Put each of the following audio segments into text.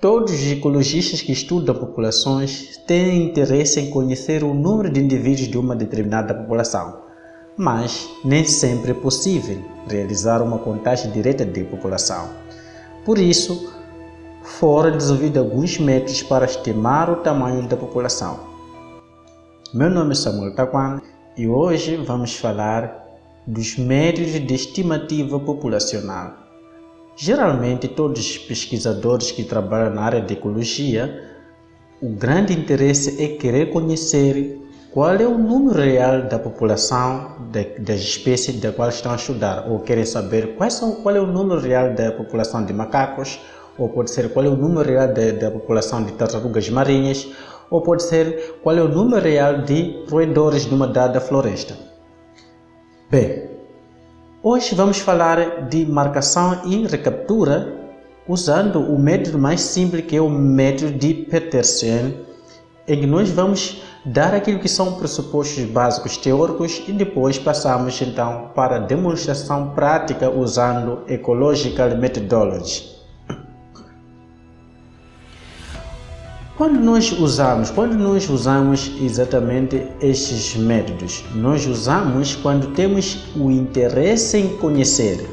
Todos os ecologistas que estudam populações têm interesse em conhecer o número de indivíduos de uma determinada população, mas nem sempre é possível realizar uma contagem direta de população. Por isso, foram desenvolvidos alguns métodos para estimar o tamanho da população. Meu nome é Samuel Taquan e hoje vamos falar dos métodos de estimativa populacional. Geralmente, todos os pesquisadores que trabalham na área de ecologia, o grande interesse é querer conhecer qual é o número real da população das espécies da qual estão a estudar, ou querem saber qual é o número real da população de macacos, ou pode ser qual é o número real da população de tartarugas marinhas, ou pode ser qual é o número real de roedores de uma dada floresta. Bem, hoje vamos falar de marcação e recaptura usando o método mais simples, que é o método de Petersen, em que nós vamos dar aquilo que são pressupostos básicos teóricos e depois passamos então para a demonstração prática usando Ecological Methodology. Quando nós usamos exatamente estes métodos, nós usamos quando temos o interesse em conhecer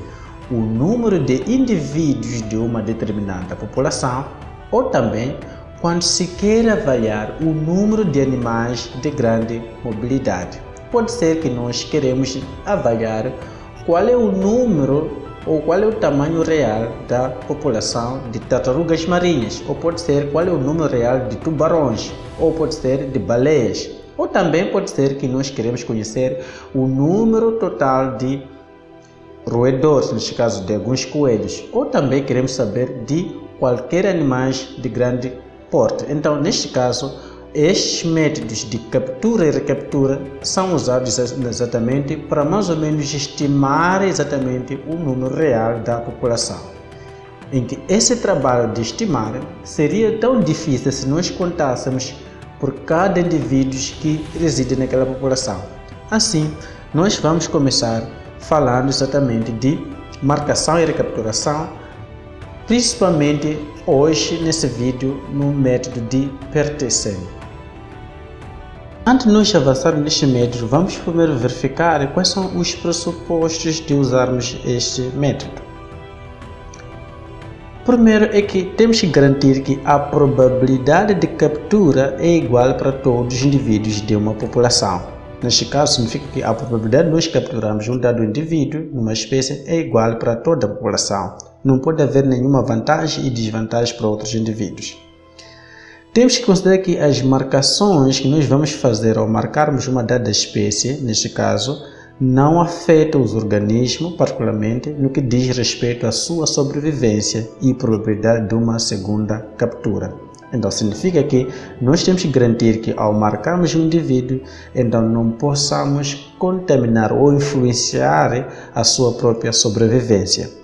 o número de indivíduos de uma determinada população, ou também quando se quer avaliar o número de animais de grande mobilidade. Pode ser que nós queremos avaliar qual é o número ou qual é o tamanho real da população de tartarugas marinhas, ou pode ser qual é o número real de tubarões, ou pode ser de baleias, ou também pode ser que nós queremos conhecer o número total de roedores, neste caso de alguns coelhos, ou também queremos saber de qualquer animais de grande porte. Então, neste caso, estes métodos de captura e recaptura são usados exatamente para mais ou menos estimar exatamente o número real da população. Em que esse trabalho de estimar seria tão difícil se nós contássemos por cada indivíduo que reside naquela população. Assim, nós vamos começar falando exatamente de marcação e recapturação, principalmente hoje nesse vídeo no método de Petersen. Antes de nós avançarmos neste método, vamos primeiro verificar quais são os pressupostos de usarmos este método. Primeiro é que temos que garantir que a probabilidade de captura é igual para todos os indivíduos de uma população. Neste caso, significa que a probabilidade de nós capturarmos um dado indivíduo numa espécie é igual para toda a população. Não pode haver nenhuma vantagem e desvantagem para outros indivíduos. Temos que considerar que as marcações que nós vamos fazer ao marcarmos uma dada espécie, neste caso, não afetam os organismos, particularmente no que diz respeito à sua sobrevivência e probabilidade de uma segunda captura. Então, significa que nós temos que garantir que ao marcarmos um indivíduo, então não possamos contaminar ou influenciar a sua própria sobrevivência.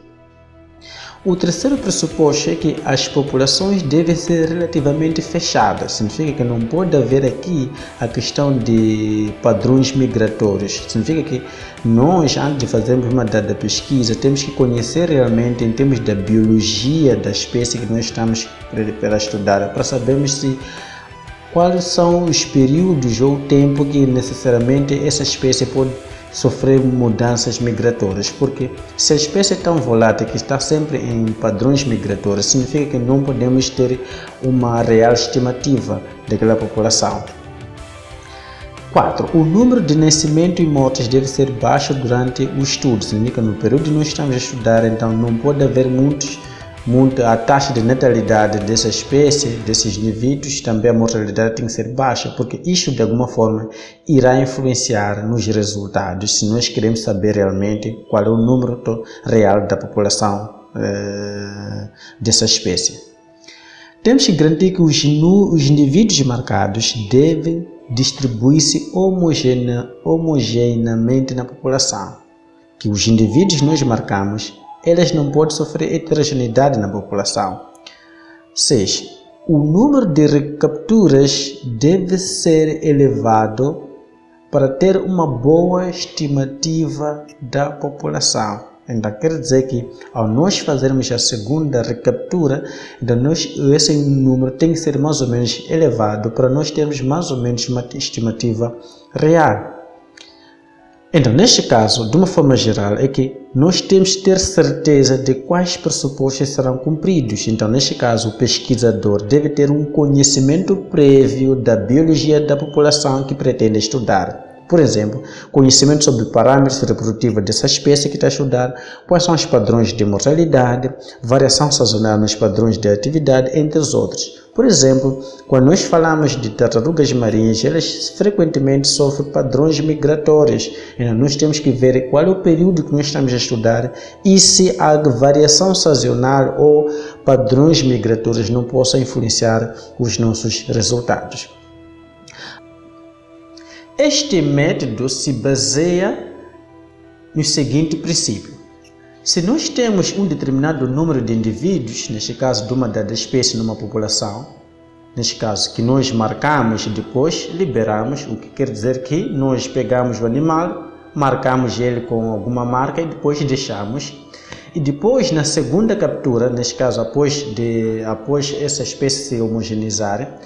O terceiro pressuposto é que as populações devem ser relativamente fechadas. Significa que não pode haver aqui a questão de padrões migratórios. Significa que nós, antes de fazermos uma dada pesquisa, temos que conhecer realmente em termos da biologia da espécie que nós estamos para estudar, para sabermos quais são os períodos ou o tempo que necessariamente essa espécie pode sofrer mudanças migratórias, porque se a espécie é tão volátil que está sempre em padrões migratórios, significa que não podemos ter uma real estimativa daquela população. 4. O número de nascimentos e mortes deve ser baixo durante o estudo, significa que no período que nós estamos a estudar, então não pode haver a taxa de natalidade dessa espécie, desses indivíduos, também a mortalidade tem que ser baixa, porque isto de alguma forma irá influenciar nos resultados, se nós queremos saber realmente qual é o número real da população dessa espécie. Temos que garantir que os indivíduos marcados devem distribuir-se homogeneamente na população, que os indivíduos que nós marcamos elas não podem sofrer heterogeneidade na população. 6. O número de recapturas deve ser elevado para ter uma boa estimativa da população. Então quer dizer que ao nós fazermos a segunda recaptura, então esse número tem que ser mais ou menos elevado para nós termos mais ou menos uma estimativa real. Então, neste caso, de uma forma geral, é que nós temos que ter certeza de quais pressupostos serão cumpridos. Então, neste caso, o pesquisador deve ter um conhecimento prévio da biologia da população que pretende estudar. Por exemplo, conhecimento sobre parâmetros reprodutivos dessa espécie que está a estudar, quais são os padrões de mortalidade, variação sazonal nos padrões de atividade, entre os outros. Por exemplo, quando nós falamos de tartarugas marinhas, elas frequentemente sofrem padrões migratórios. Então, nós temos que ver qual é o período que nós estamos a estudar e se a variação sazonal ou padrões migratórios não possam influenciar os nossos resultados. Este método se baseia no seguinte princípio. Se nós temos um determinado número de indivíduos, neste caso de uma dada espécie numa população, neste caso que nós marcamos e depois liberamos, o que quer dizer que nós pegamos o animal, marcamos ele com alguma marca e depois deixamos. E depois, na segunda captura, neste caso após essa espécie se homogeneizar,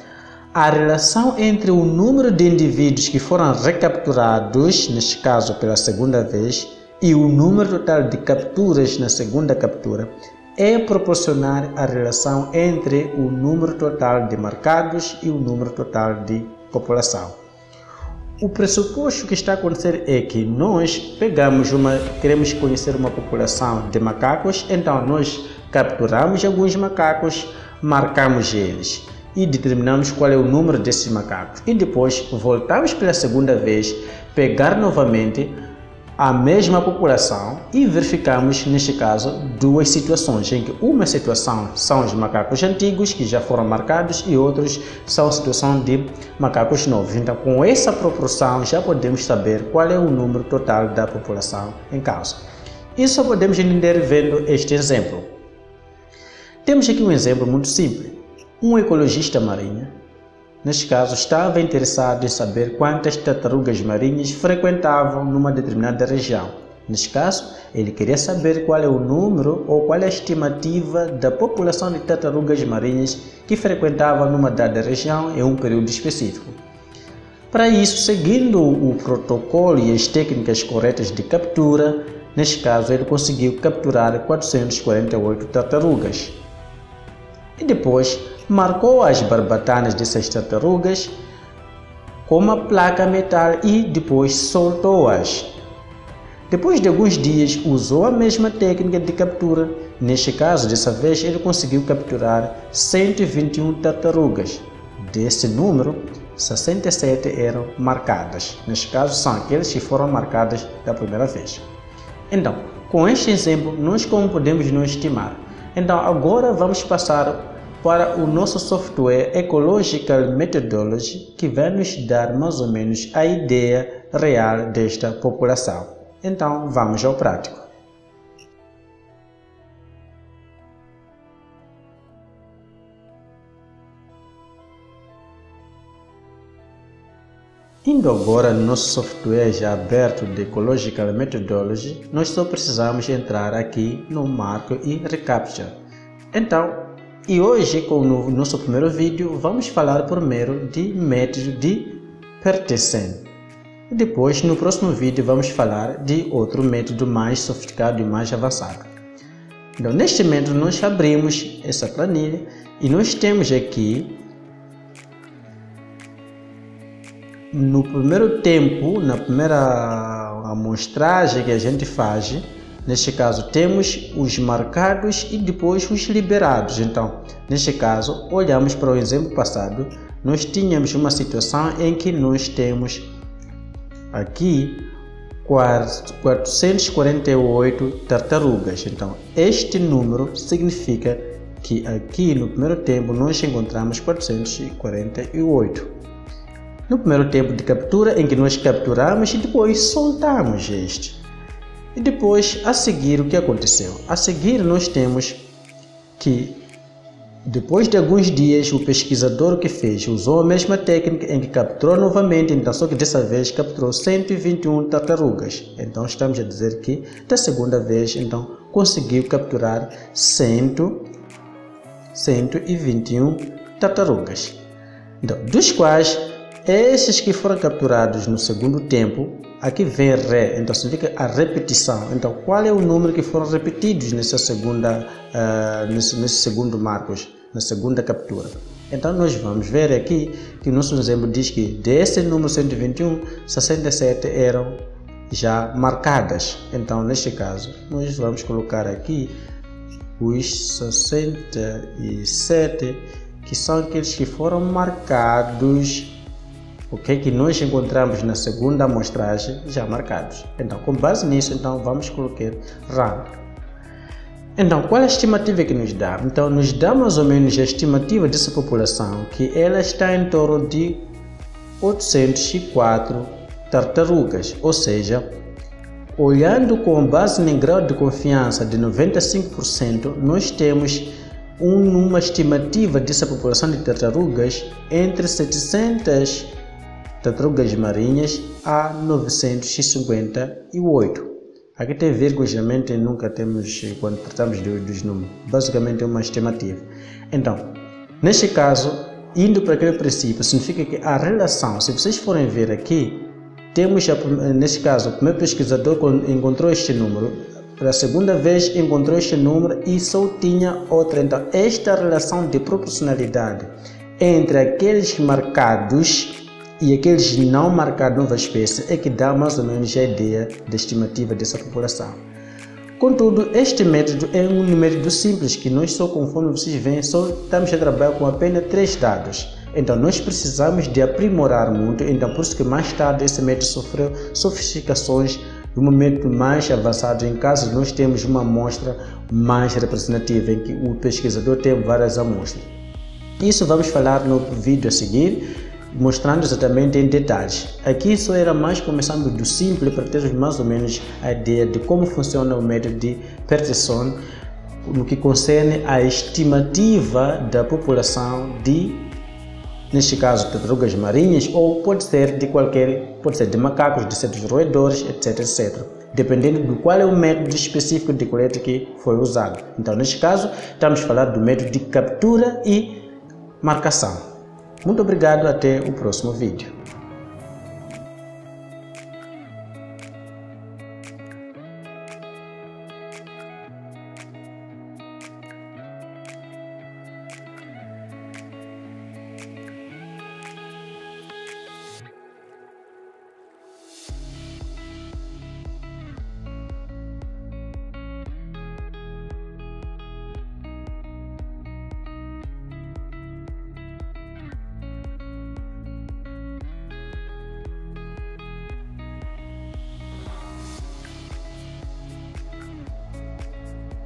a relação entre o número de indivíduos que foram recapturados, neste caso pela segunda vez, e o número total de capturas na segunda captura é proporcional à relação entre o número total de marcados e o número total de população. O pressuposto que está a acontecer é que nós queremos conhecer uma população de macacos, então nós capturamos alguns macacos, marcamos eles e determinamos qual é o número desses macacos. E depois voltamos pela segunda vez, pegar novamente a mesma população e verificamos, neste caso, duas situações, em que uma situação são os macacos antigos que já foram marcados e outros são a situação de macacos novos. Então, com essa proporção já podemos saber qual é o número total da população em causa. Isso só podemos entender vendo este exemplo. Temos aqui um exemplo muito simples. Um ecologista marinho, neste caso, estava interessado em saber quantas tartarugas marinhas frequentavam numa determinada região. Neste caso, ele queria saber qual é o número ou qual é a estimativa da população de tartarugas marinhas que frequentavam numa dada região em um período específico. Para isso, seguindo o protocolo e as técnicas corretas de captura, neste caso, ele conseguiu capturar 448 tartarugas. E depois, marcou as barbatanas dessas tartarugas com uma placa metal e depois soltou-as. Depois de alguns dias, usou a mesma técnica de captura. Neste caso, dessa vez, ele conseguiu capturar 121 tartarugas. Desse número, 67 eram marcadas. Neste caso, são aqueles que foram marcadas da primeira vez. Então, com este exemplo, como podemos estimar? Então, agora vamos passar para o nosso software Ecological Methodology, que vai nos dar mais ou menos a ideia real desta população. Então, vamos ao prático. Indo agora no nosso software já aberto de Ecological Methodology, nós só precisamos entrar aqui no marco e Recaptcha. E hoje, com o nosso primeiro vídeo, vamos falar primeiro de método de pertencente. E depois, no próximo vídeo, vamos falar de outro método mais sofisticado e mais avançado. Então, neste método, nós abrimos essa planilha e nós temos aqui, no primeiro tempo, na primeira amostragem que a gente faz, neste caso, temos os marcados e depois os liberados. Então, neste caso, olhamos para o exemplo passado, nós tínhamos uma situação em que nós temos aqui 448 tartarugas. Então, este número significa que aqui no primeiro tempo nós encontramos 448. No primeiro tempo de captura, em que nós capturamos e depois soltamos este. E depois, a seguir, o que aconteceu? A seguir, nós temos que depois de alguns dias, o pesquisador que fez usou a mesma técnica em que capturou novamente, então só que dessa vez capturou 121 tartarugas. Então estamos a dizer que da segunda vez, então conseguiu capturar 121 tartarugas. Então, dos quais esses que foram capturados no segundo tempo, aqui vem re, então significa a repetição. Então, qual é o número que foram repetidos nessa segunda, nesse segundo marcos, na segunda captura? Então, nós vamos ver aqui que o nosso exemplo diz que desse número 121, 67 eram já marcadas. Então, neste caso, nós vamos colocar aqui os 67, que são aqueles que foram marcados, ok, que nós encontramos na segunda amostragem já marcados. Então, com base nisso, então vamos colocar RAM. Então, qual é a estimativa que nos dá? Então, nos dá mais ou menos a estimativa dessa população, que ela está em torno de 804 tartarugas, ou seja, olhando com base em grau de confiança de 95%, nós temos uma estimativa dessa população de tartarugas entre 700 tartarugas marinhas a 958. Aqui tem vírgula, geralmente nunca temos quando tratamos dos números. Basicamente é uma estimativa. Então, neste caso, indo para aquele princípio, significa que a relação, se vocês forem ver aqui, temos, neste caso, o primeiro pesquisador encontrou este número, pela segunda vez encontrou este número e só tinha outra. Então, esta relação de proporcionalidade entre aqueles marcados e aqueles não marcados nova espécie é que dá mais ou menos a ideia da estimativa dessa população. Contudo, este método é um método simples que nós só, conforme vocês veem, só estamos a trabalhar com apenas 3 dados. Então, nós precisamos de aprimorar muito, então por isso que mais tarde esse método sofreu sofisticações de um método mais avançado em caso nós temos uma amostra mais representativa, em que o pesquisador tem várias amostras. Isso vamos falar no vídeo a seguir, mostrando exatamente em detalhes. Aqui só era mais começando do simples para termos mais ou menos a ideia de como funciona o método de Peterson no que concerne a estimativa da população de, neste caso, tartarugas marinhas, ou pode ser de qualquer, pode ser de macacos, de certos roedores, etc, etc. Dependendo do qual é o método específico de coleta que foi usado. Então, neste caso, estamos a falar do método de captura e marcação. Muito obrigado, até o próximo vídeo.